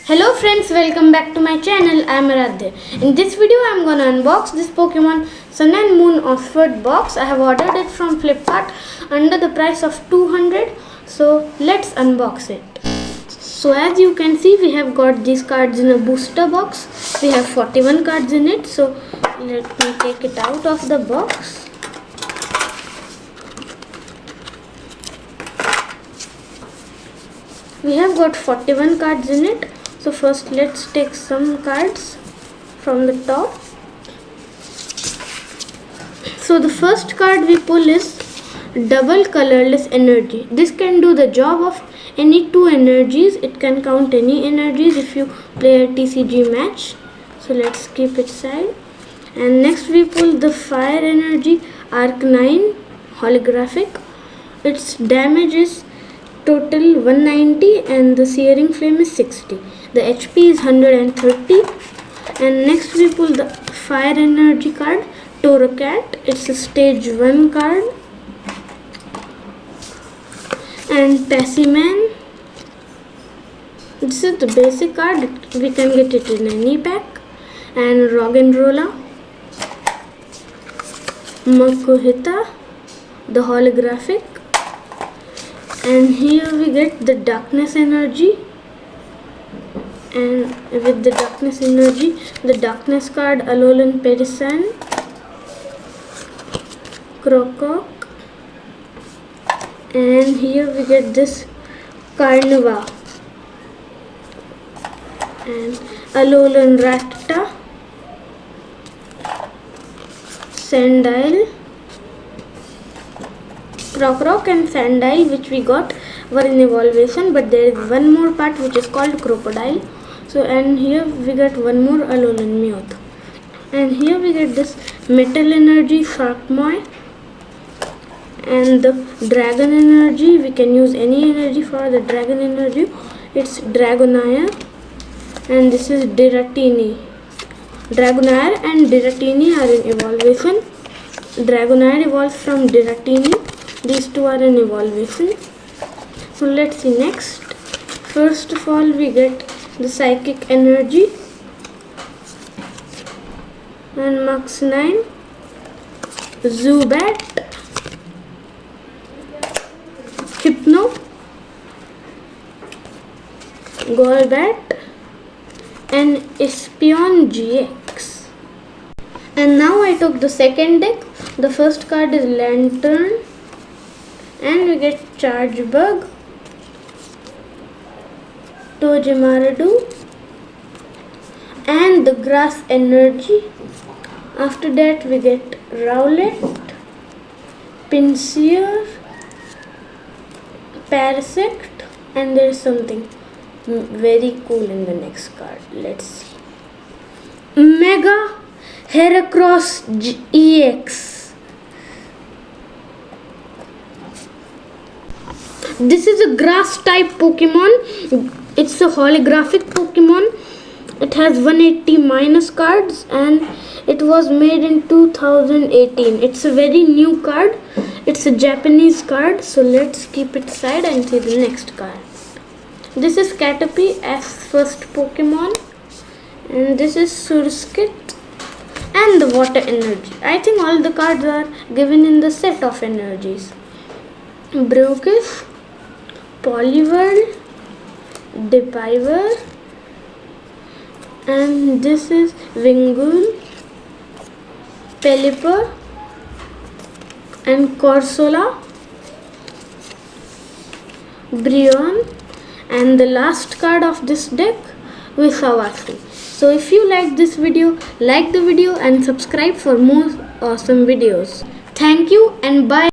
Hello friends, welcome back to my channel. I am Aradhya. In this video I am gonna unbox this Pokemon Sun and Moon Oxford box. I have ordered it from Flipkart under the price of 200. So let's unbox it. So as you can see, we have got these cards in a booster box. We have 41 cards in it. So let me take it out of the box. We have got 41 cards in it. So first let's take some cards from the top. So the first card we pull is Double Colorless Energy. This can do the job of any two energies. It can count any energies if you play a TCG match. So let's keep it aside. And next we pull the Fire Energy Arc-9 Holographic. Its damage is total 190 and the searing flame is 60. The HP is 130. And next we pull the Fire Energy card, Torracat. It's a stage 1 card. And Tassiman. This is the basic card. We can get it in any pack. And Roggenrola, Makuhita, the holographic. And here we get the Darkness Energy. And with the Darkness Energy, the Darkness card, Alolan Perisan, Crocock. And here we get this Carnivore and Alolan Rattata, Sandile. Crocock and Sandile, which we got, were in evolution, but there is one more part which is called Crocodile. So, and here we get one more Alolan Meowth. And here we get this Metal Energy Sharkmoy and the Dragon Energy. We can use any energy for the Dragon Energy. It's Dragonair, and this is Diratini. Dragonair and Diratini are in evolution. Dragonair evolves from Diratini. These two are in evolution. So let's see next. First of all, we get the Psychic Energy and Max 9, Zubat, Hypno, Golbat, and Espion GX. And now I took the second deck. The first card is Lantern. And we get Chargebug, Togemaradu, and the Grass Energy. After that we get Rowlet, Pinsir, Parasect, and there is something very cool in the next card. Let's see. Mega Heracross EX. This is a grass type Pokemon. It's a holographic Pokemon. It has 180 minus cards and it was made in 2018. It's a very new card. It's a Japanese card. So let's keep it aside and see the next card. This is Caterpie as first Pokemon. And this is Surskit and the Water Energy. I think all the cards are given in the set of energies. Brookish, Poliwhirl, Depiver, and this is Wingull, Pelipper, and Corsola, Brionne, and the last card of this deck, Wisawasi. So if you like this video, like the video and subscribe for more awesome videos. Thank you and bye.